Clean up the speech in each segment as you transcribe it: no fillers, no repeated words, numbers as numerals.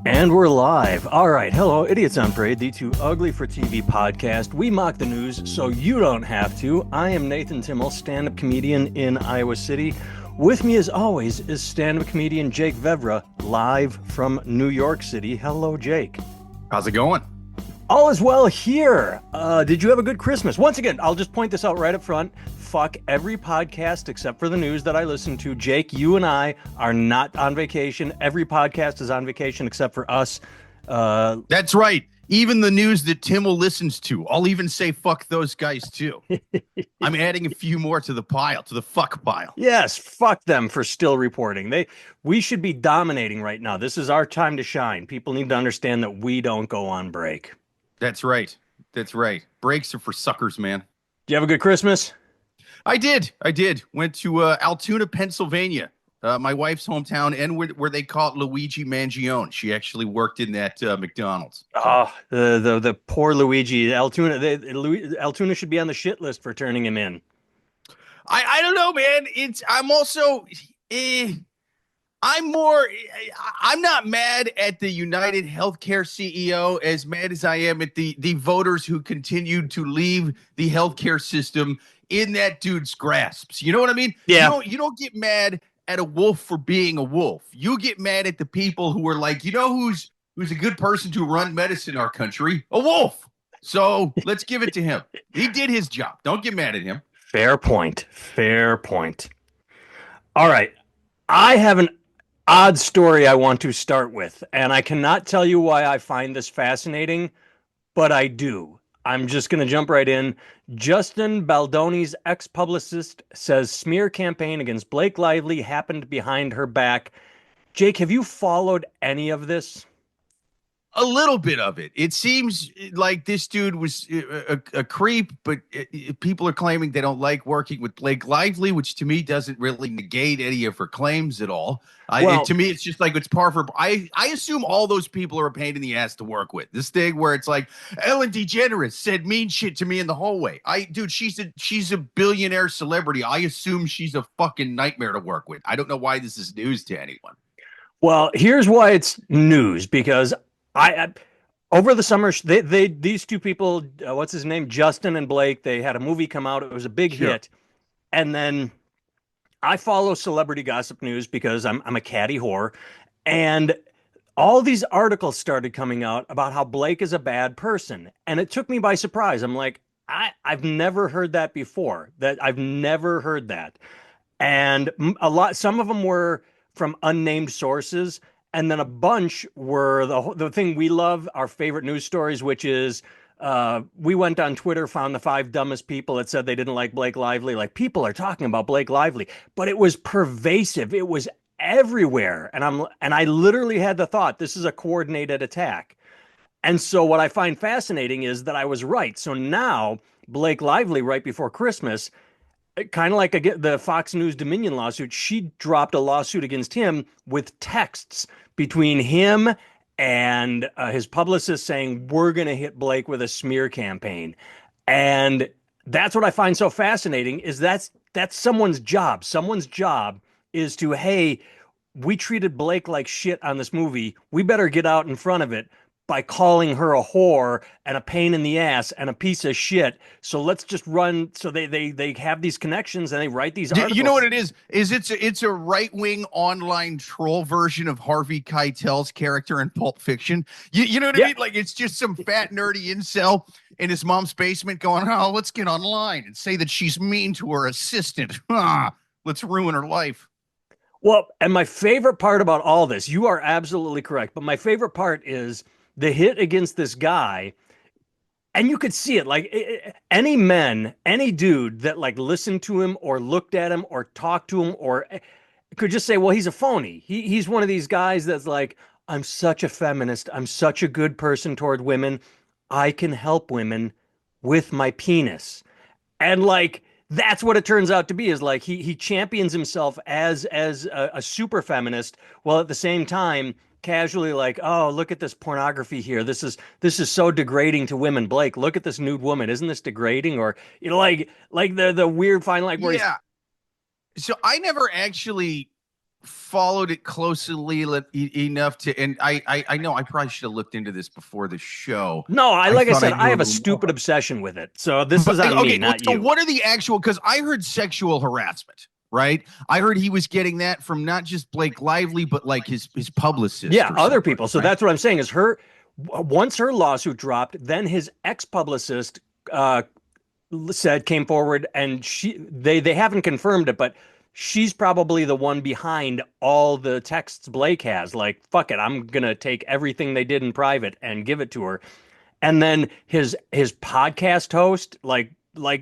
And we're live. All right. Hello, Idiots on Parade, the Too Ugly for TV podcast. We mock the news so you don't have to. I am Nathan Timmel, stand-up comedian in Iowa City. With me, as always, is stand-up comedian Jake Vevera, live from New York City. Hello, Jake. How's it going? All is well here. Did you have a good Christmas? Once again, I'll just point this out right up front. Fuck every podcast except for the news that I listen to. Jake, you and I are not on vacation. Every podcast is on vacation except for us. That's right. Even the news that Timmel listens to. I'll even say fuck those guys too. I'm adding a few more to the pile, to the fuck pile. Yes, fuck them for still reporting. We should be dominating right now. This is our time to shine. People need to understand that we don't go on break. That's right. That's right. Breaks are for suckers, man. Do you have a good Christmas? I did. Went to Altoona, Pennsylvania, my wife's hometown, and where they call it Luigi Mangione. She actually worked in that McDonald's. Oh, the poor Luigi. Altoona should be on the shit list for turning him in. I don't know, man. I'm not mad at the United Healthcare CEO as mad as I am at the voters who continued to leave the healthcare system in that dude's grasps. You know what I mean? Yeah. You don't get mad at a wolf for being a wolf. You get mad at the people who are like, who's a good person to run medicine in our country? A wolf. So let's give it to him. He did his job. Don't get mad at him. Fair point. All right. I have an odd story I want to start with, and I cannot tell you why I find this fascinating, but I do. I'm just going to jump right in. Justin Baldoni's ex-publicist says smear campaign against Blake Lively happened behind her back. Jake, have you followed any of this? A little bit of it. It seems like this dude was a creep, but people are claiming they don't like working with Blake Lively, which to me doesn't really negate any of her claims at all. To me, it's just like it's par for. I assume all those people are a pain in the ass to work with. This thing where it's like Ellen DeGeneres said mean shit to me in the hallway. She's a billionaire celebrity. I assume she's a fucking nightmare to work with. I don't know why this is news to anyone. Well, here's why it's news, because I over the summer, these two people, what's his name, Justin and Blake, they had a movie come out. It was a big hit. And then I follow celebrity gossip news because I'm a catty whore. And all these articles started coming out about how Blake is a bad person. And it took me by surprise. I'm like, I've never heard that before. I've never heard that. And some of them were from unnamed sources. And then a bunch were the thing we love, our favorite news stories, which is we went on Twitter, found the 5 dumbest people that said they didn't like Blake Lively. Like, people are talking about Blake Lively, but it was pervasive. It was everywhere. And I literally had the thought, this is a coordinated attack. And so what I find fascinating is that I was right. So now Blake Lively, right before Christmas, kind of like the Fox News Dominion lawsuit, she dropped a lawsuit against him with texts between him and his publicist saying, we're going to hit Blake with a smear campaign. And that's what I find so fascinating, is that's someone's job. Someone's job is to, hey, we treated Blake like shit on this movie. We better get out in front of it by calling her a whore and a pain in the ass and a piece of shit. So let's just run. So they have these connections and they write these articles. You know what it is? It's a right-wing online troll version of Harvey Keitel's character in Pulp Fiction. You know what I mean? Like, it's just some fat nerdy incel in his mom's basement going, oh, let's get online and say that she's mean to her assistant. Let's ruin her life. Well, and my favorite part about all this, you are absolutely correct, but my favorite part is the hit against this guy, and you could see it, like any dude that like listened to him or looked at him or talked to him or could just say, well, he's a phony. He's one of these guys that's like, I'm such a feminist. I'm such a good person toward women. I can help women with my penis. And like, that's what it turns out to be, is like he champions himself as a super feminist, while at the same time casually like, oh, look at this pornography here. This is so degrading to women. Blake, look at this nude woman. Isn't this degrading? Or, you know, like the weird fine line where So I never actually followed it closely enough to, and I know I probably should have looked into this before the show. No, like I thought said, knew I have a little stupid more. obsession with it. So this is on me, not so you. what are the actual, because I heard sexual harassment, right? I heard he was getting that from not just Blake Lively, but like his publicist. Yeah, or other something, people. So right? that's what I'm saying is once her lawsuit dropped, then his ex-publicist came forward, and they haven't confirmed it, but she's probably the one behind all the texts Blake has. Like, fuck it, I'm gonna take everything they did in private and give it to her. And then his podcast host, like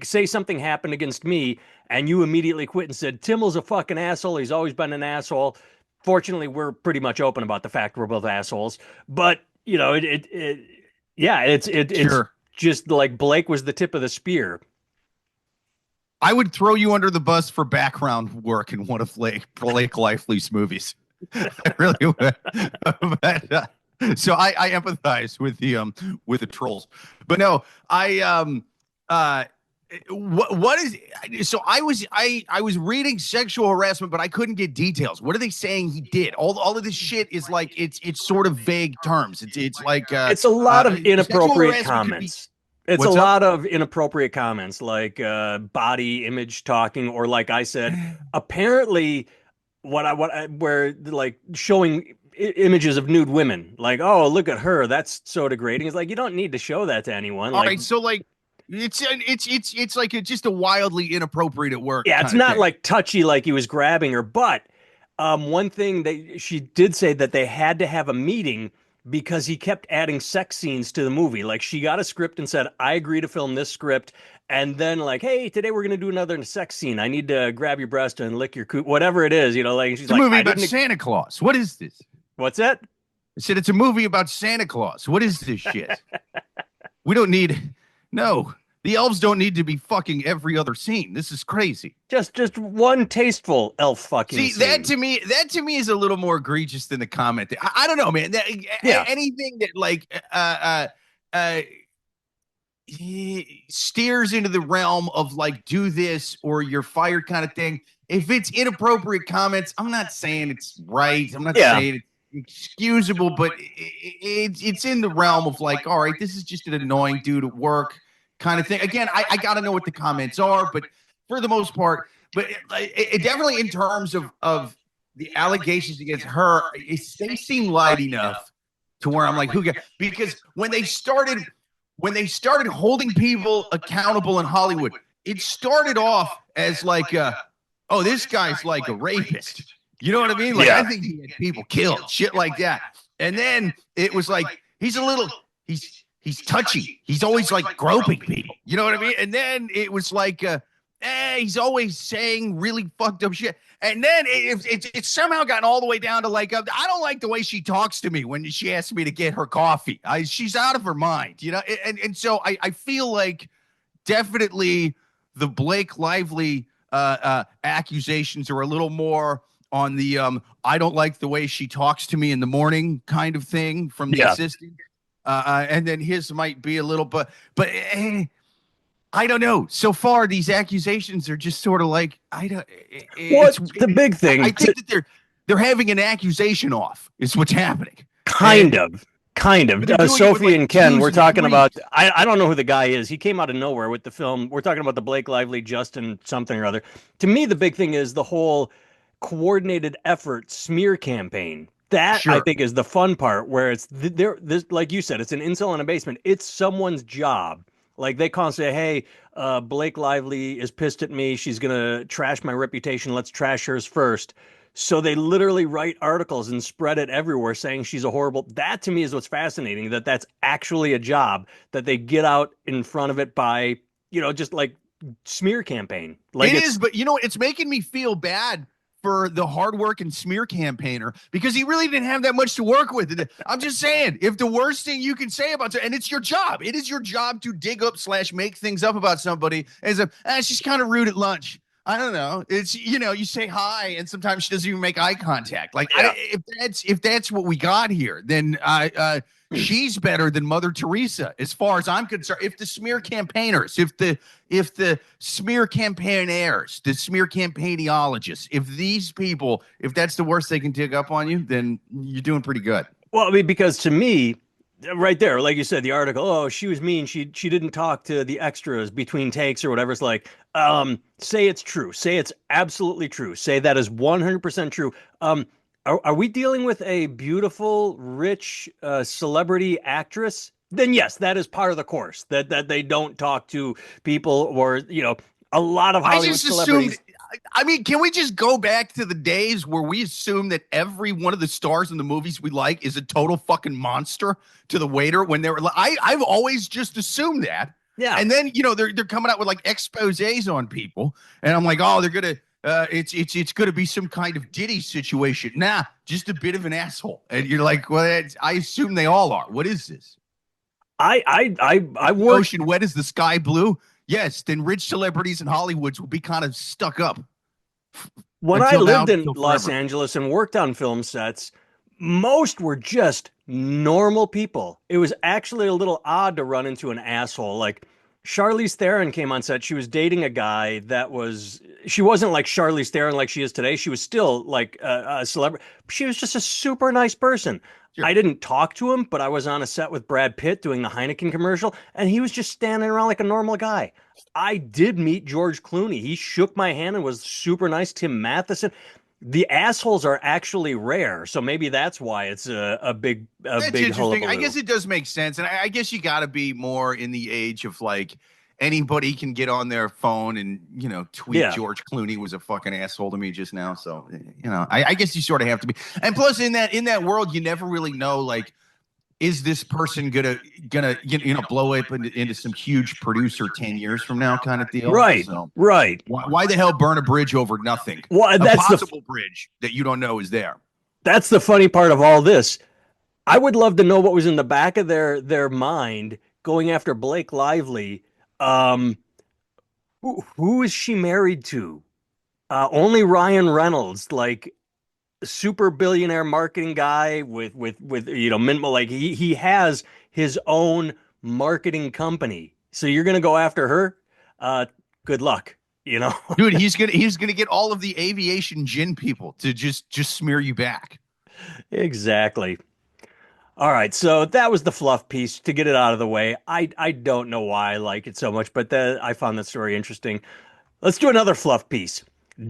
say something happened against me, and you immediately quit and said Timmel's a fucking asshole. He's always been an asshole. Fortunately, we're pretty much open about the fact we're both assholes. But you know, it's Sure. just like Blake was the tip of the spear. I would throw you under the bus for background work in one of Blake Lively's movies. I really would. But, so I empathize with the trolls. But no, what is, so I was reading sexual harassment, but I couldn't get details. What are they saying he did? All of this shit is like it's sort of vague terms. It's like it's a lot of inappropriate comments. It's a lot of inappropriate comments, like body image talking, or like I said, apparently where like showing images of nude women, like, oh, look at her, that's so degrading. It's like, you don't need to show that to anyone. All right, so like it's like just a wildly inappropriate at work. Yeah, it's not like touchy, like he was grabbing her, but one thing she did say that they had to have a meeting because he kept adding sex scenes to the movie. Like, she got a script and said, I agree to film this script. And then like, hey, today we're going to do another sex scene. I need to grab your breast and lick your coot, whatever it is, you know, like she's it's a movie about Santa Claus. What is this? What's that? I said, it's a movie about Santa Claus. What is this shit? We don't need, no, the elves don't need to be fucking every other scene. This is crazy. Just one tasteful elf fucking See, scene. that to me is a little more egregious than the comment. I don't know, man. Anything that like steers into the realm of like, do this or you're fired kind of thing. If it's inappropriate comments, I'm not saying it's right. I'm not saying it's excusable, but it's in the realm of like, all right, this is just an annoying dude at work kind of thing. Again, I got to know what the comments are, but for the most part, but it definitely in terms of the allegations against her, they seem light enough to where I'm like, who got, because when they started holding people accountable in Hollywood, it started off as like, oh, this guy's like a rapist. You know what I mean? Like, I think he had people killed, shit like that. And then it was like, he's touchy. He's always like groping people. You know what I mean? And then it was like, he's always saying really fucked up shit. And then it's somehow gotten all the way down to like, I don't like the way she talks to me when she asks me to get her coffee. She's out of her mind, you know? And so I feel like definitely the Blake Lively accusations are a little more on the I don't like the way she talks to me in the morning kind of thing from the assistant. And then his might be a little, but I don't know. So far, these accusations are just sort of like, What's the big thing? I think that they're having an accusation off is what's happening. Kind of. Sophie and Ken, we're talking about, I don't know who the guy is. He came out of nowhere with the film. We're talking about the Blake Lively, Justin something or other. To me, the big thing is the whole coordinated effort smear campaign. That I think is the fun part, where it's this, like you said, it's an incel in a basement. It's someone's job. Like, they constantly say, hey, Blake Lively is pissed at me. She's going to trash my reputation. Let's trash hers first. So they literally write articles and spread it everywhere saying she's a horrible. That to me is what's fascinating, that's actually a job, that they get out in front of it by, you know, just like smear campaign. Like, it is, but you know, it's making me feel bad for the hard work and smear campaigner, because he really didn't have that much to work with. I'm just saying, if the worst thing you can say about, and it's your job, it is your job to dig up / make things up about somebody as she's kind of rude at lunch. I don't know. It's, you know, you say hi and sometimes she doesn't even make eye contact. Like, if that's what we got here, then she's better than Mother Teresa, as far as I'm concerned. If the smear campaigners, if the smear campaigners, the smear campaignologists, if these people, if that's the worst they can dig up on you, then you're doing pretty good. Well, I mean, because to me, right there, like you said, the article, oh, she was mean. She didn't talk to the extras between takes or whatever. It's like, say it's true. Say it's absolutely true. Say that is 100% true. Are we dealing with a beautiful, rich celebrity actress? Then yes, that is part of the course. That they don't talk to people, or a lot of Hollywood celebrities. I mean, can we just go back to the days where we assume that every one of the stars in the movies we like is a total fucking monster to the waiter when they were I've always just assumed that. Yeah. And then, they're coming out with like exposés on people. And I'm like, oh, they're going to, it's going to be some kind of Diddy situation. Nah, just a bit of an asshole. And you're like, well, I assume they all are. What is this? I work. Ocean wet as the sky blue. Yes, then rich celebrities in Hollywood will be kind of stuck up. When I lived in Los Angeles and worked on film sets, most were just normal people. It was actually a little odd to run into an asshole. Like Charlize Theron came on set. She was dating a guy she wasn't like Charlize Theron like she is today. She was still like a celebrity. She was just a super nice person. Sure. I didn't talk to him, but I was on a set with Brad Pitt doing the Heineken commercial, and he was just standing around like a normal guy. I did meet George Clooney. He shook my hand and was super nice. Tim Matheson. The assholes are actually rare, so maybe that's why it's a big hullabaloo. I guess it does make sense, and I guess you got to be more in the age of like anybody can get on their phone and tweet George Clooney was a fucking asshole to me just now. So I guess you sort of have to be. And plus, in that world, you never really know like, is this person gonna blow up into some huge producer 10 years from now kind of deal? Right, so, right. Why the hell burn a bridge over nothing? Well, that's a possible bridge that you don't know is there. That's the funny part of all this. I would love to know what was in the back of their mind going after Blake Lively. Who is she married to? Only Ryan Reynolds, like super billionaire marketing guy with minimal, like he has his own marketing company. So you're gonna go after her? Good luck, dude. He's gonna get all of the aviation gin people to just smear you back. Exactly. All right, so that was the fluff piece to get it out of the way. I don't know why I like it so much, but I found that story interesting. Let's do another fluff piece.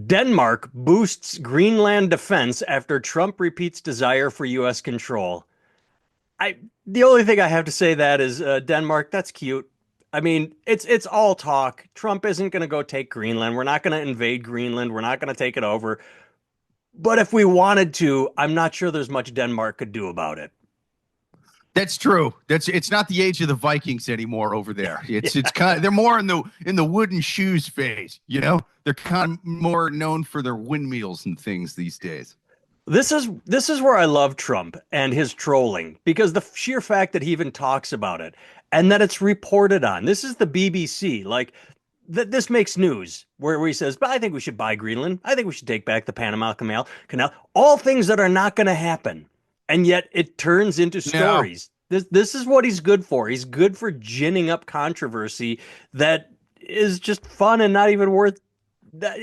Denmark boosts Greenland defense after Trump repeats desire for U.S. control. The only thing I have to say that is Denmark, that's cute. I mean, it's all talk. Trump isn't going to go take Greenland. We're not going to invade Greenland. We're not going to take it over. But if we wanted to, I'm not sure there's much Denmark could do about it. That's true. It's not the age of the Vikings anymore over there. It's kind of, they're more in the wooden shoes phase, They're kind of more known for their windmills and things these days. This is where I love Trump and his trolling, because the sheer fact that he even talks about it and that it's reported on. This is the BBC. Like this makes news where he says, "But I think we should buy Greenland. I think we should take back the Panama Canal. All things that are not going to happen." And yet it turns into stories. No. This is what he's good for. He's good for ginning up controversy that is just fun and not even worth that.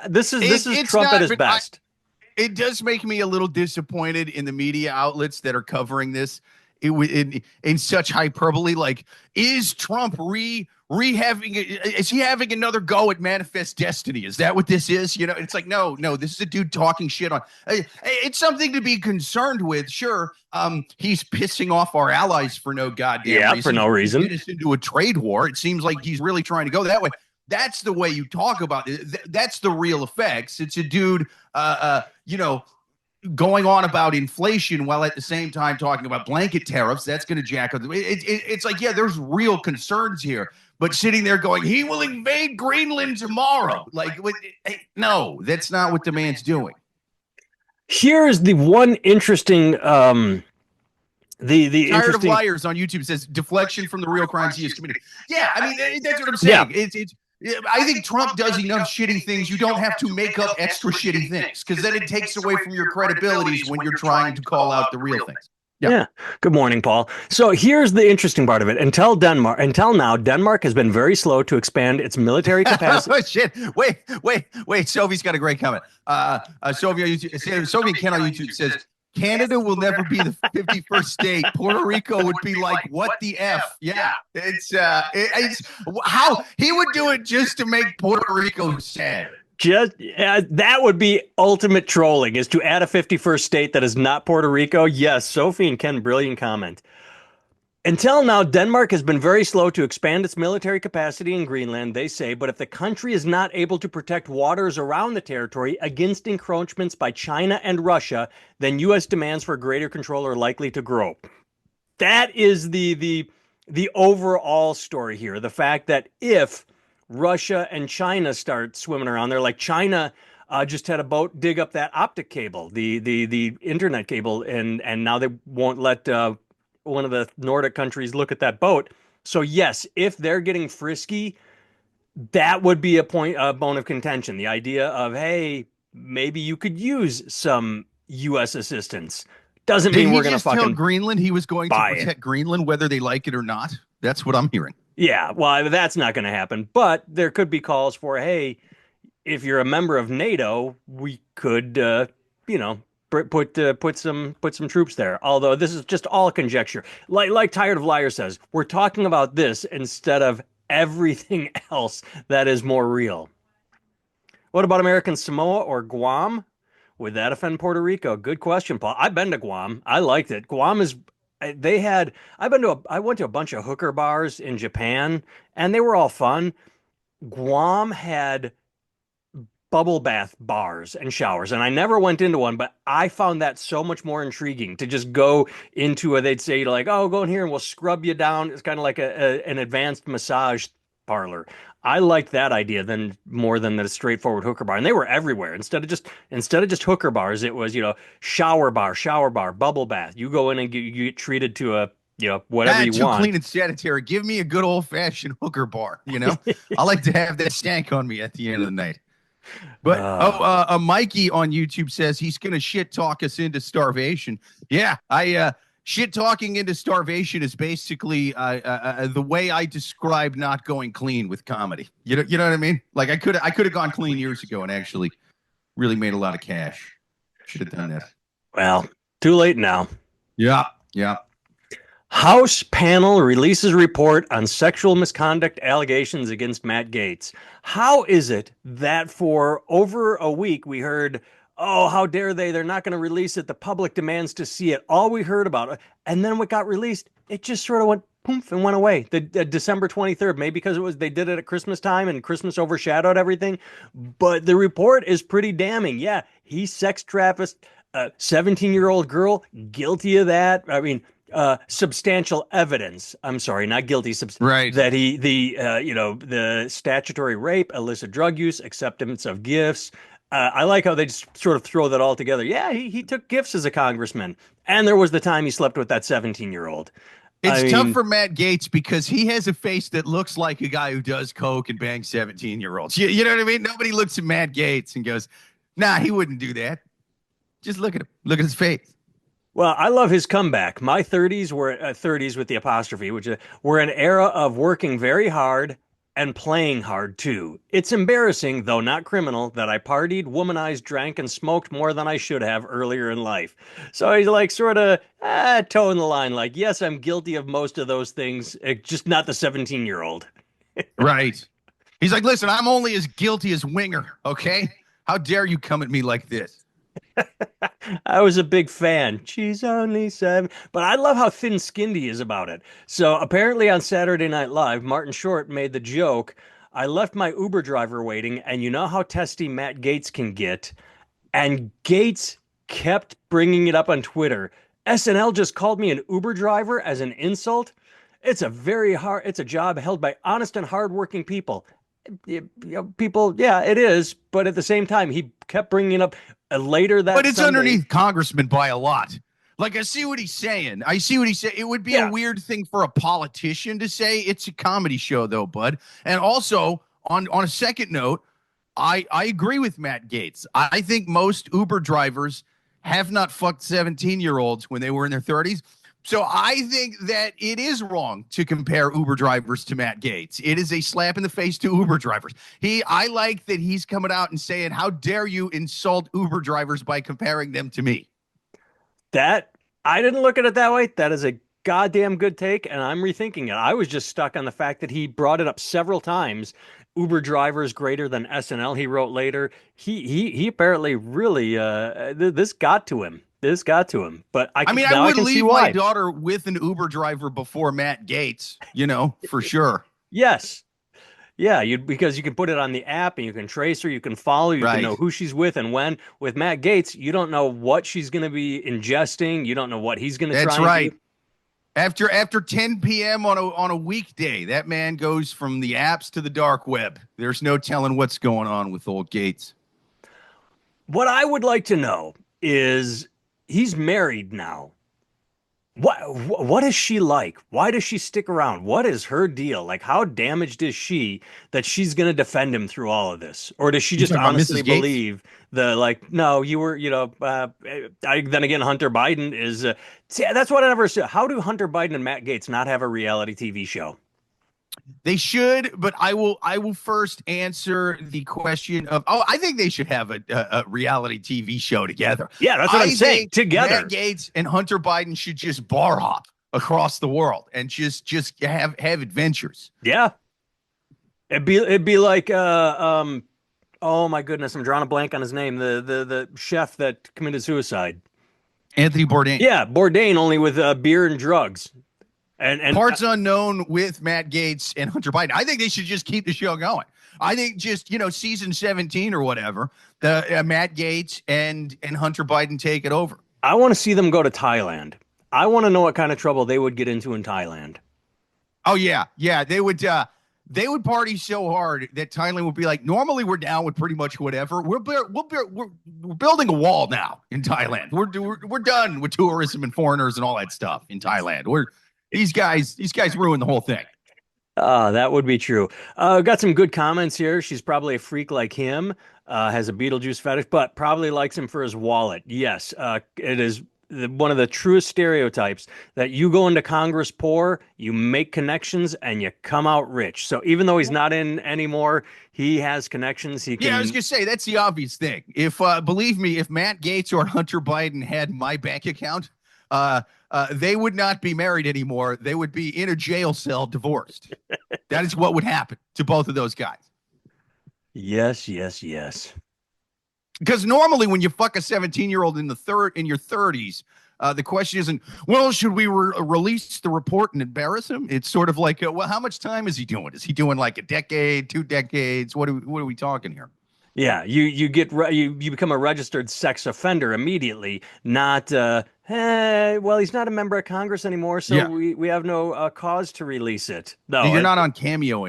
This is Trump at his best. It does make me a little disappointed in the media outlets that are covering this in such hyperbole. Like, is Trump is he having another go at Manifest Destiny? Is that what this is? It's like, no, this is a dude talking shit on. It's something to be concerned with. Sure. He's pissing off our allies for no goddamn reason. For no reason. He get us into a trade war. It seems like he's really trying to go that way. That's the way you talk about it. That's the real effects. It's a dude, going on about inflation while at the same time talking about blanket tariffs. That's going to jack up. It's like, yeah, there's real concerns here. But sitting there going, he will invade Greenland tomorrow. Like, no, that's not what the man's doing. Here's the one interesting, the Tired of Liars on YouTube says deflection from the real crimes he has committed. Yeah, I mean, that's what I'm saying. Yeah. I think Trump does enough shitty things. You don't have to make up extra shitty things, because then it takes away from your credibility when you're trying to call out the real things. Yeah. Yeah. Good morning, Paul. So here's the interesting part of it. Until now, Denmark has been very slow to expand its military capacity. Oh, shit. Wait. Sophie's got a great comment. Sophie, on YouTube, Sophie Ken on YouTube says, Canada will never be the 51st state. Puerto Rico would be like, what the F? Yeah. It's how he would do it just to make Puerto Rico sad. Just that would be ultimate trolling, is to add a 51st state that is not Puerto Rico. Yes, Sophie and Ken, brilliant comment. Until now, Denmark has been very slow to expand its military capacity in Greenland, they say, but if the country is not able to protect waters around the territory against encroachments by China and Russia, then U.S. demands for greater control are likely to grow. That is the overall story here. The fact that if Russia and China start swimming around there, like China just had a boat dig up that optic cable, the internet cable, and now they won't let one of the Nordic countries look at that boat. So yes, if they're getting frisky, that would be a bone of contention. The idea of, hey, maybe you could use some U.S. assistance. Doesn't mean we're going to fucking tell Greenland he was going to protect Greenland, whether they like it or not. That's what I'm hearing. Yeah, well, that's not going to happen. But there could be calls for, hey, if you're a member of NATO, we could, put some troops there. Although this is just all conjecture. Like Tired of Liars says, we're talking about this instead of everything else that is more real. What about American Samoa or Guam? Would that offend Puerto Rico? Good question, Paul. I've been to Guam. I liked it. Guam is. I went to a bunch of hooker bars in Japan, and they were all fun. Guam had bubble bath bars and showers, and I never went into one, but I found that so much more intriguing to just go into they'd say like, oh, go in here and we'll scrub you down. It's kind of like an advanced massage parlor. I liked that idea more than the straightforward hooker bar, and they were everywhere. Instead of just hooker bars, it was shower bar, bubble bath. You go in and you get treated to a whatever you want. Clean and sanitary. Give me a good old fashioned hooker bar. I like to have that stank on me at the end of the night. But Mikey on YouTube says he's gonna shit talk us into starvation. Yeah, shit talking into starvation is basically the way I describe not going clean with comedy. You know what I mean? Like I could have gone clean years ago and actually really made a lot of cash. Should have done that. Well, too late now. Yeah. House panel releases report on sexual misconduct allegations against Matt Gaetz. How is it that for over a week we heard, oh, how dare they? They're not going to release it. The public demands to see it. All we heard about it. And then what got released, it just sort of went poof and went away. The December 23rd, maybe because they did it at Christmas time and Christmas overshadowed everything. But the report is pretty damning. Yeah, he sex trafficked a 17-year-old girl, guilty of that. I mean, substantial evidence. I'm sorry, not guilty. Right. That the statutory rape, illicit drug use, acceptance of gifts. I like how they just sort of throw that all together. Yeah, he took gifts as a congressman, and there was the time he slept with that 17-year-old. It's tough for Matt Gaetz because he has a face that looks like a guy who does coke and bangs 17-year-olds. You know what I mean? Nobody looks at Matt Gaetz and goes, "Nah, he wouldn't do that." Just look at him. Look at his face. Well, I love his comeback. My 30s were 30s with the apostrophe, which were an era of working very hard and playing hard too. It's embarrassing, though not criminal, that I partied, womanized, drank, and smoked more than I should have earlier in life. So he's like sort of toeing the line, like, yes, I'm guilty of most of those things, just not the 17-year-old. Right. He's like, listen, I'm only as guilty as Winger, okay? How dare you come at me like this? I was a big fan. She's only 7. But I love how thin-skinned he is about it. So apparently on Saturday Night Live, Martin Short made the joke, I left my Uber driver waiting, and you know how testy Matt Gaetz can get. And Gaetz kept bringing it up on Twitter. SNL just called me an Uber driver as an insult. It's a job held by honest and hardworking people. People, yeah, it is. But at the same time, he kept bringing up later that. But it's Sunday, underneath congressman by a lot. Like, I see what he's saying. It would be a weird thing for a politician to say. It's a comedy show, though, bud. And also, on a second note, I agree with Matt Gaetz. I think most Uber drivers have not fucked 17-year-olds when they were in their 30s. So I think that it is wrong to compare Uber drivers to Matt Gaetz. It is a slap in the face to Uber drivers. I like that he's coming out and saying, how dare you insult Uber drivers by comparing them to me? That I didn't look at it that way. That is a goddamn good take, and I'm rethinking it. I was just stuck on the fact that he brought it up several times. Uber drivers greater than SNL. He wrote later. He apparently really this got to him. This got to him. But I mean, I would leave my daughter with an Uber driver before Matt Gaetz, for sure. Yes. Yeah, because you can put it on the app and you can trace her, you can follow, you can know who she's with and when. With Matt Gaetz, you don't know what she's going to be ingesting. You don't know what he's going to try. That's right. After 10 p.m. on a weekday, that man goes from the apps to the dark web. There's no telling what's going on with old Gaetz. What I would like to know is he's married now. What is she like? Why does she stick around? What is her deal? Like, how damaged is she that she's going to defend him through all of this? Or does she just honestly believe no, you were, then again, Hunter Biden is, that's what I never said. How do Hunter Biden and Matt Gaetz not have a reality TV show? They should, but I will first answer the question of, I think they should have a reality TV show together. Yeah, that's what I'm saying. Together. Matt Gaetz and Hunter Biden should just bar hop across the world and just have adventures. Yeah. It'd be like oh my goodness, I'm drawing a blank on his name. The chef that committed suicide. Anthony Bourdain. Yeah, Bourdain, only with beer and drugs. And parts unknown with Matt Gaetz and Hunter Biden. I think they should just keep the show going. I think just, season 17 or whatever, the Matt Gaetz and Hunter Biden take it over. I want to see them go to Thailand. I want to know what kind of trouble they would get into in Thailand. Oh yeah. Yeah. They would party so hard that Thailand would be like, normally we're down with pretty much whatever. We're building a wall now in Thailand. We're done with tourism and foreigners and all that stuff in Thailand. These guys ruined the whole thing. That would be true. Got some good comments here. She's probably a freak like him, has a Beetlejuice fetish, but probably likes him for his wallet. Yes, it is one of the truest stereotypes that you go into Congress poor, you make connections, and you come out rich. So even though he's not in anymore, he has connections. He can... Yeah, I was going to say, that's the obvious thing. If believe me, if Matt Gaetz or Hunter Biden had my bank account, they would not be married anymore. They would be in a jail cell divorced. That is what would happen to both of those guys. Yes. Because normally when you fuck a 17-year-old in your 30s, the question isn't, well, should we release the report and embarrass him? It's sort of like, well, how much time is he doing? Is he doing like a decade, 2 decades? What are we talking here? Yeah, you become a registered sex offender immediately, not hey, well, he's not a member of Congress anymore, so we have no cause to release it. No, you're not on Cameo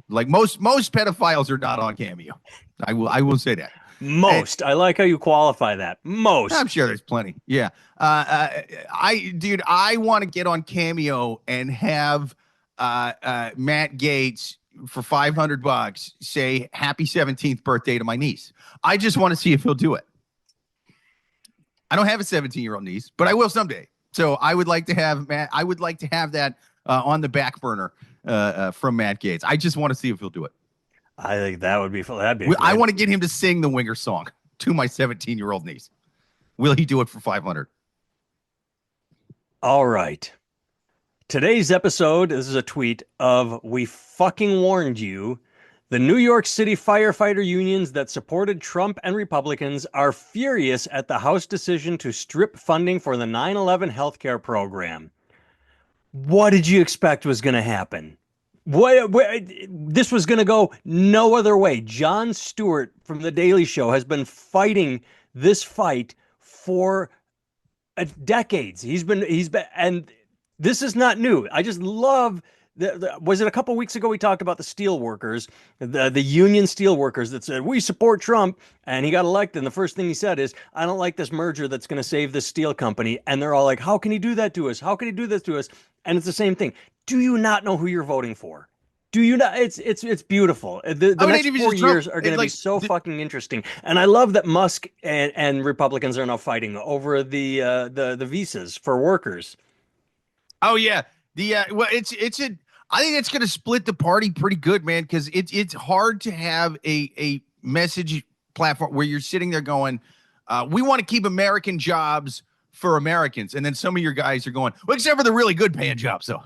like most pedophiles are not on Cameo. I will say that. Most. I like how you qualify that. Most. I'm sure there's plenty. Yeah. I want to get on Cameo and have Matt Gaetz for $500 say happy 17th birthday to my niece. I just want to see if he'll do it. I don't have a 17-year-old niece, but I will someday. So I would like to have that on the back burner from Matt Gaetz. I just want to see if he'll do it. I think that would be fun. I want to get him to sing the Winger song to my 17-year-old niece. Will he do it for $500? All right. Today's episode, this is a tweet of "We fucking warned you." The New York City firefighter unions that supported Trump and Republicans are furious at the House decision to strip funding for the 9/11 healthcare program. What did you expect was going to happen? This was going to go no other way. Jon Stewart from The Daily Show has been fighting this fight for decades. He's been, and this is not new. I just love. Was it a couple weeks ago we talked about the steel workers, the union steel workers that said, we support Trump, and he got elected. And the first thing he said is, I don't like this merger that's going to save this steel company. And they're all like, how can he do that to us? How can he do this to us? And it's the same thing. Do you not know who you're voting for? Do you not? It's beautiful. The I mean, next even four just Trump, years are going to be like, so fucking interesting, and I love that Musk and Republicans are now fighting over the visas for workers. oh yeah, well, it's a. I think it's going to split the party pretty good, man, because it's hard to have a message platform where you're sitting there going, we want to keep American jobs for Americans, and then some of your guys are going, well, except for the really good paying jobs, though.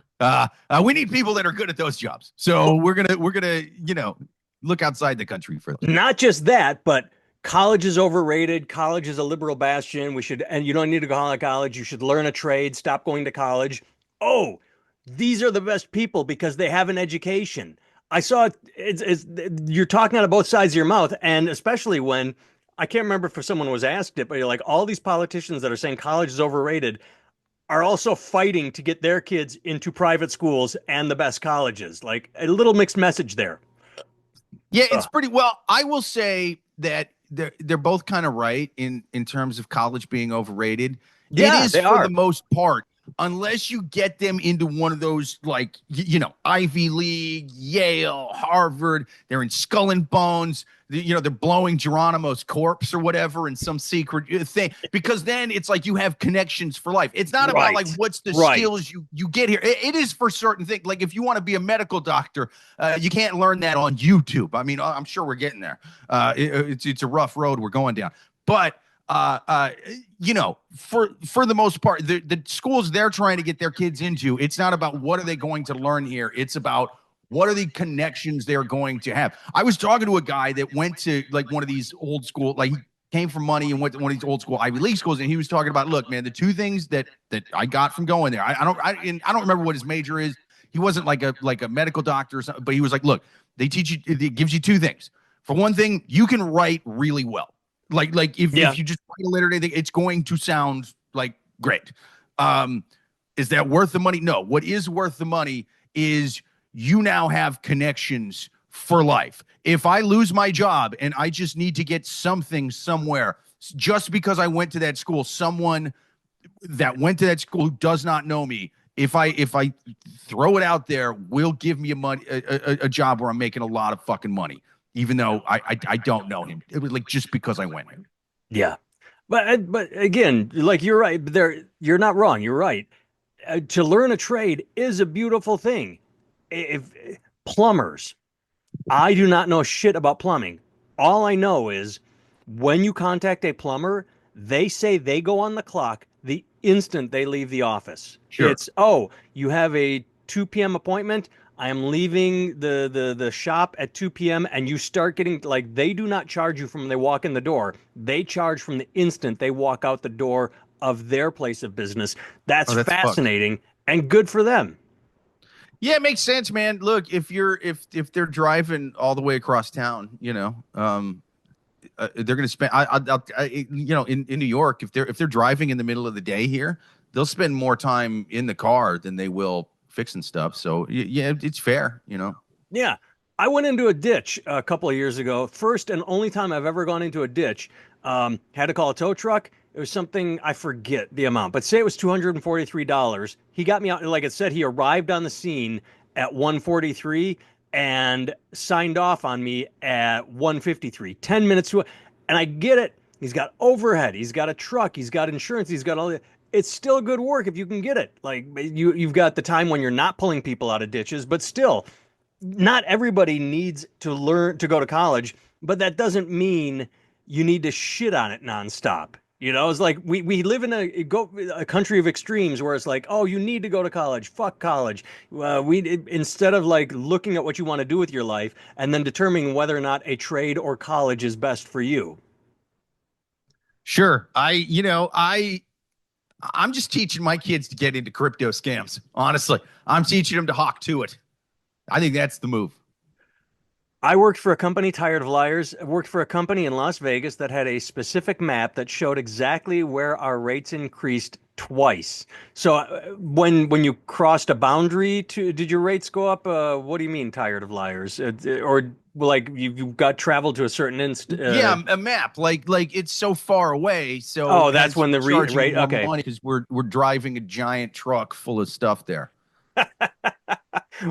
We need people that are good at those jobs, so we're gonna look outside the country for those. Not just that, but college is overrated. College is a liberal bastion. We should, and you don't need to go to college. You should learn a trade. Stop going to college. Oh, these are the best people because they have an education. I saw it's you're talking out of both sides of your mouth, and especially when I can't remember if someone was asked it, but you're like all these politicians that are saying college is overrated are also fighting to get their kids into private schools and the best colleges. Like a little mixed message there. Yeah, it's Ugh. pretty well. I will say that they're both kind of right in terms of college being overrated. It Yeah, is they for are. the most part, unless you get them into one of those like Ivy League, Yale, Harvard. They're in Skull and Bones. They're blowing Geronimo's corpse or whatever in some secret thing. Because then it's like you have connections for life. It's not about like Right. what's the Right. skills you get here. It is for certain things. Like if you want to be a medical doctor, you can't learn that on YouTube. I mean, I'm sure we're getting there. It's a rough road we're going down, but for the most part, the schools they're trying to get their kids into, it's not about what are they going to learn here. It's about what are the connections they're going to have. I was talking to a guy that went to like one of these old school, like he came from money and went to one of these old school Ivy League schools, and he was talking about, look, man, the two things that I got from going there, I don't remember what his major is. He wasn't like a medical doctor or something, but he was like, look, they teach you, it gives you two things. For one thing, you can write really well. Like Yeah. if you just write a letter to anything, it's going to sound like great. Is that worth the money? No. What is worth the money is you now have connections for life. If I lose my job and I just need to get something somewhere, just because I went to that school, someone that went to that school who does not know me, if I throw it out there, will give me a job where I'm making a lot of fucking money, even though I don't know him. It was like just because I went. Yeah. But again, like you're right. You're not wrong. You're right. To learn a trade is a beautiful thing. If plumbers, I do not know shit about plumbing. All I know is when you contact a plumber, they say they go on the clock the instant they leave the office. Sure. It's, oh, you have a 2 p.m. appointment. I am leaving the shop at 2 p.m. and you start getting like they do not charge you from when they walk in the door. They charge from the instant they walk out the door of their place of business. That's Oh, that's fucked. fascinating and good for them. Yeah, it makes sense, man. Look, if they're driving all the way across town, they're going to spend. In New York, if they're driving in the middle of the day here, they'll spend more time in the car than they will fixing stuff. So yeah, it's fair. Yeah. I went into a ditch a couple of years ago. First and only time I've ever gone into a ditch. Had to call a tow truck. It was something, I forget the amount, but say it was $243. He got me out, like it said, he arrived on the scene at 143 and signed off on me at 153. 10 minutes to, and I get it. He's got overhead. He's got a truck. He's got insurance. He's got all the, it's still good work if you can get it. Like you've got the time when you're not pulling people out of ditches, but still, not everybody needs to learn to go to college, but that doesn't mean you need to shit on it nonstop. It's like we live in a country of extremes where it's like, oh, you need to go to college. Fuck college. Instead of like looking at what you want to do with your life and then determining whether or not a trade or college is best for you. Sure. I'm just teaching my kids to get into crypto scams. Honestly, I'm teaching them to hawk to it. I think that's the move. I worked for a company, Tired of Liars. I worked for a company in Las Vegas that had a specific map that showed exactly where our rates increased twice. So when you crossed a boundary, did your rates go up? What do you mean, Tired of Liars? Or like you got traveled to a certain Yeah, a map. Like it's so far away. So Oh, that's hence when we're the charging rate. more Okay. money because we're driving a giant truck full of stuff there.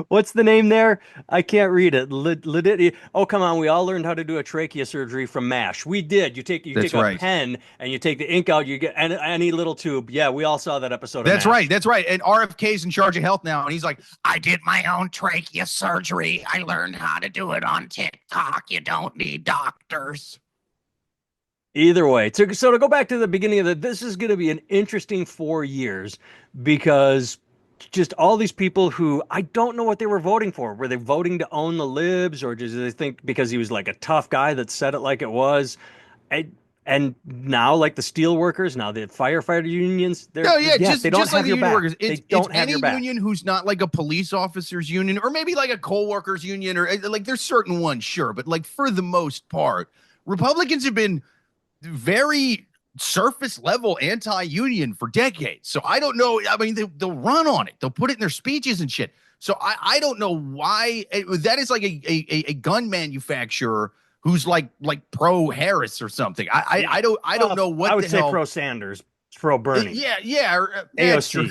What's the name there? I can't read it. Oh, come on. We all learned how to do a trachea surgery from MASH. We did. You That's take a right. pen and you take the ink out. You get any little tube. Yeah, we all saw that episode of That's right. MASH. That's right. And RFK's in charge of health now. And he's like, I did my own trachea surgery. I learned how to do it on TikTok. You don't need doctors. Either way, so to go back to the beginning of this is going to be an interesting 4 years because just all these people who I don't know what they were voting for. Were they voting to own the libs, or did they think because he was like a tough guy that said it like it was? I, and now, like the steel workers, now the firefighter unions, No, yeah, they don't just like have the your union back. workers. They It's don't have any your back. union who's not like a police officers union or maybe like a coal workers union or like there's certain ones, sure, but like for the most part, Republicans have been very surface level anti-union for decades. So I don't know. I mean, they'll run on it. They'll put it in their speeches and shit. So I don't know why that is like a gun manufacturer who's like pro Harris or something. I don't know what I would the say hell. pro Sanders, pro Bernie. Yeah, that's true.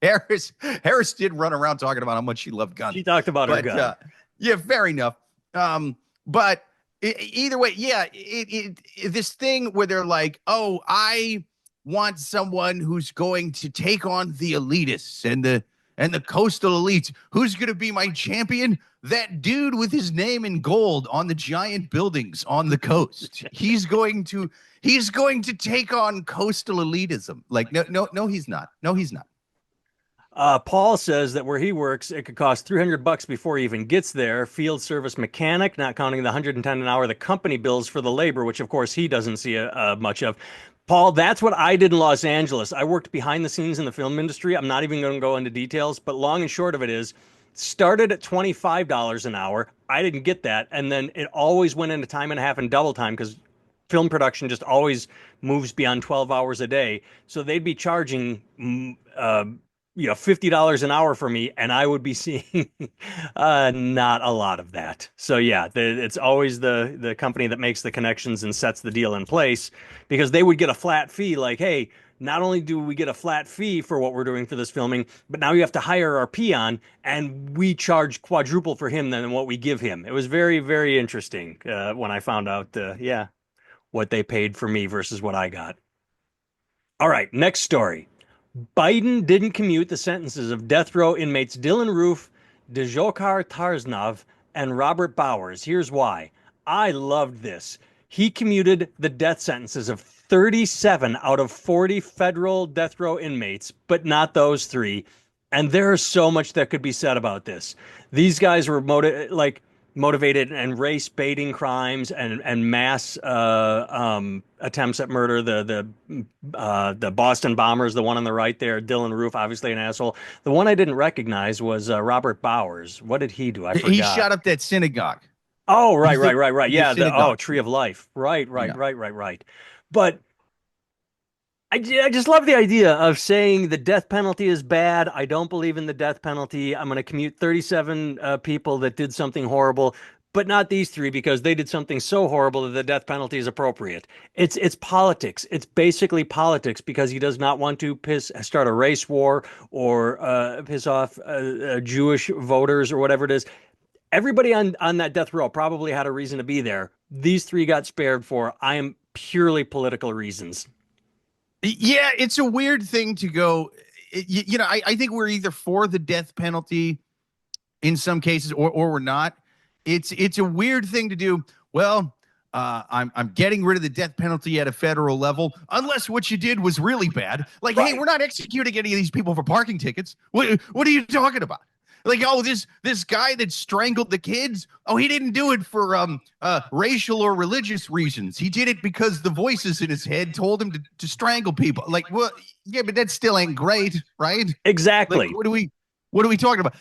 Harris did run around talking about how much she loved guns. She talked about her But gun. yeah, fair enough. But either way, yeah, this thing where they're like, oh, I want someone who's going to take on the elitists and the coastal elites. Who's going to be my champion? That dude with his name in gold on the giant buildings on the coast. He's going to take on coastal elitism. Like, no, he's not. No, he's not. Paul says that where he works, it could cost $300 before he even gets there. Field service mechanic, not counting the 110 an hour the company bills for the labor, which of course he doesn't see much of. Paul, that's what I did in Los Angeles. I worked behind the scenes in the film industry. I'm not even going to go into details, but long and short of it is, started at $25 an hour. I didn't get that, and then it always went into time and a half and double time because film production just always moves beyond 12 hours a day. So they'd be charging $50 an hour for me, and I would be seeing not a lot of that. So yeah, it's always the company that makes the connections and sets the deal in place, because they would get a flat fee. Like, hey, not only do we get a flat fee for what we're doing for this filming, but now you have to hire our peon, and we charge quadruple for him than what we give him. It was very, very interesting when I found out, what they paid for me versus what I got. All right, next story. Biden didn't commute the sentences of death row inmates Dylan Roof, Dzhokhar Tarznov, and Robert Bowers. Here's why. I loved this. He commuted the death sentences of 37 out of 40 federal death row inmates, but not those three. And there's so much that could be said about this. These guys were motivated and race baiting crimes and mass attempts at murder. The Boston bombers, the one on the right there, Dylan Roof, obviously an asshole. The one I didn't recognize was Robert Bowers. What did he do? I forgot. He shot up that synagogue. Oh, right. Yeah, Tree of Life. Right. Yeah. But I just love the idea of saying the death penalty is bad. I don't believe in the death penalty. I'm going to commute 37 people that did something horrible, but not these three because they did something so horrible that the death penalty is appropriate. It's politics. It's basically politics because he does not want to start a race war or piss off Jewish voters or whatever it is. Everybody on that death row probably had a reason to be there. These three got spared for, I am purely political reasons. Yeah, it's a weird thing to go. I think we're either for the death penalty in some cases or we're not. It's a weird thing to do. Well, I'm getting rid of the death penalty at a federal level, unless what you did was really bad. Like, right. Hey, we're not executing any of these people for parking tickets. What are you talking about? Like, oh, this guy that strangled the kids, oh, he didn't do it for racial or religious reasons. He did it because the voices in his head told him to strangle people. Like, well, yeah, but that still ain't great, right? Exactly. Like, what are we talking about?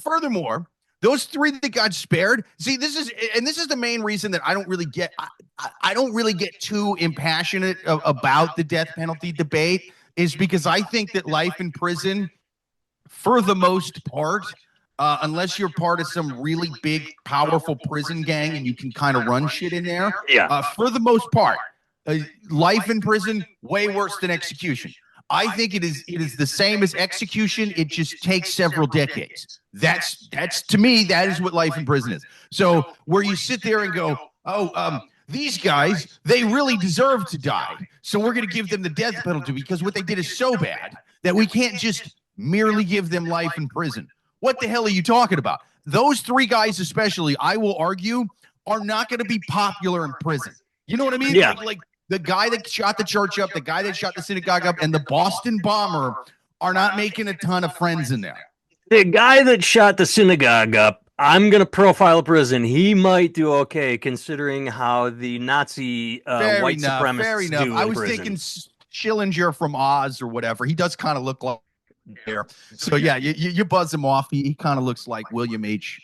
Furthermore, those three that got spared. See, this is the main reason that I don't really get. I don't really get too impassionate about the death penalty debate, is because I think that life in prison, for the most part, unless you're part of some really big, powerful prison gang and you can kind of run shit in there, yeah. For the most part, life in prison, way worse than execution. I think it is the same as execution. It just takes several decades. That's to me, that is what life in prison is. So where you sit there and go, these guys, they really deserve to die. So we're going to give them the death penalty because what they did is so bad that we can't just merely give them life in prison. What the hell are you talking about? Those three guys, especially, I will argue, are not going to be popular in prison. You know what I mean? Yeah. Like the guy that shot the church up, the guy that shot the synagogue up, and the Boston bomber are not making a ton of friends in there. The guy that shot the synagogue up, I'm going to profile prison. He might do okay considering how the Nazi white supremacists do I in was prison. thinking Schillinger from Oz or whatever. He does kind of look like there. So yeah, you buzz him off. He kind of looks like William H.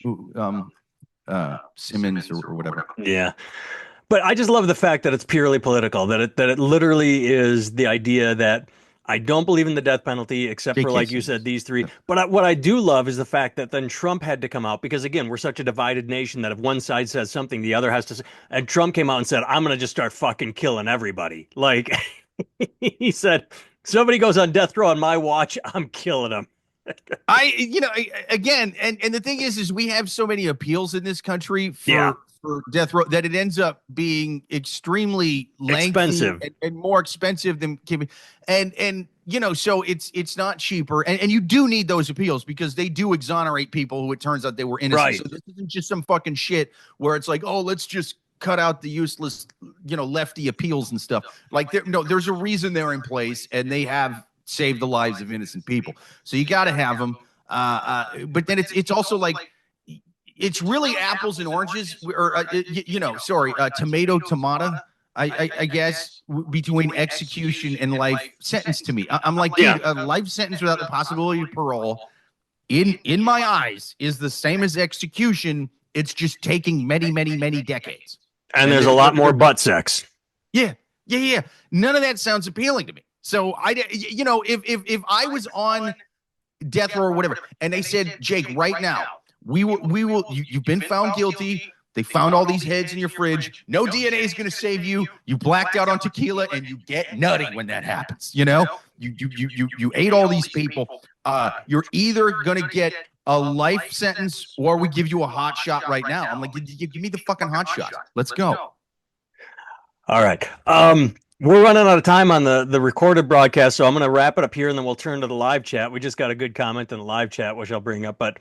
Simmons or whatever. Yeah. But I just love the fact that it's purely political, that it literally is the idea that I don't believe in the death penalty, except for, like you said, these three. But what I do love is the fact that then Trump had to come out because, again, we're such a divided nation that if one side says something, the other has to say. And Trump came out and said, I'm going to just start fucking killing everybody. Like, he said, somebody goes on death row on my watch, I'm killing them. Again, and the thing is we have so many appeals in this country for death row that it ends up being extremely lengthy expensive and more expensive than and so it's not cheaper and you do need those appeals because they do exonerate people who it turns out they were innocent. Right. So this isn't just some fucking shit where it's like, oh, let's just cut out the useless lefty appeals and stuff. Like there's a reason they're in place and they have saved the lives of innocent people. So you got to have them. But then it's also like it's really apples and oranges, or tomato. I guess between execution and life sentence to me. I'm like, dude, a life sentence without the possibility of parole, in my eyes, is the same as execution. It's just taking many, many, many decades. And there's a lot more butt sex. Yeah. None of that sounds appealing to me. So if I was on death row or whatever, and they said, Jake, right now, we will. You've been found guilty. They found all these heads in your fridge. No DNA is going to save you. You blacked out on tequila, and you get nutty when that happens. You ate all these people. You're either going to get a life sentence, or we give you a hot shot right now. I'm like, give me the fucking hot shot. Let's go. All right. We're running out of time on the recorded broadcast, so I'm going to wrap it up here, and then we'll turn to the live chat. We just got a good comment in the live chat, which I'll bring up. But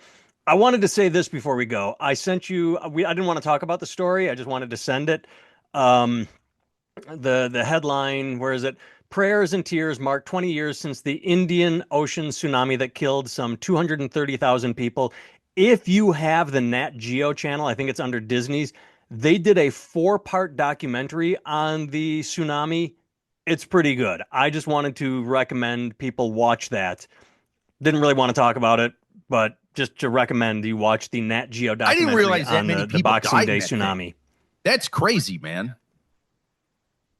I wanted to say this before we go. I sent you. I didn't want to talk about the story. I just wanted to send it. The headline. Where is it? Prayers and tears mark 20 years since the Indian Ocean tsunami that killed some 230,000 people. If you have the Nat Geo channel, I think it's under Disney's. They did a 4-part documentary on the tsunami. It's pretty good. I just wanted to recommend people watch that. Didn't really want to talk about it, but just to recommend you watch the Nat Geo documentary. I didn't realize that many people the Boxing died Day in that tsunami. thing. That's crazy, man.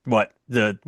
What? You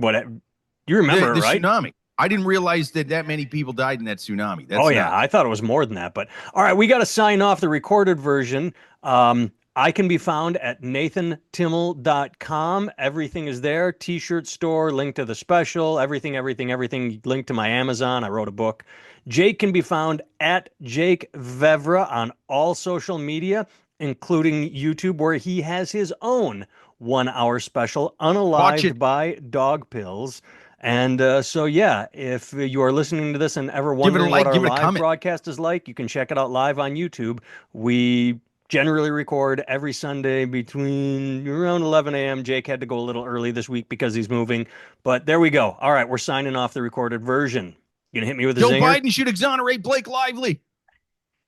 remember, the right? Tsunami. I didn't realize that many people died in that tsunami. Yeah, I thought it was more than that. But all right, we got to sign off the recorded version. I can be found at nathantimmel.com. Everything is there. T-shirt store, link to the special, everything, link to my Amazon. I wrote a book. Jake can be found at Jake Vevera on all social media, including YouTube, where he has his own 1-hour special, Unalived by Dog Pills. And if you are listening to this and ever wondering what our live broadcast is like, you can check it out live on YouTube. We generally record every Sunday between around 11 a.m. Jake had to go a little early this week because he's moving. But there we go. All right, we're signing off the recorded version. You gonna hit me with a zinger? Joe Biden should exonerate Blake Lively.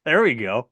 There we go.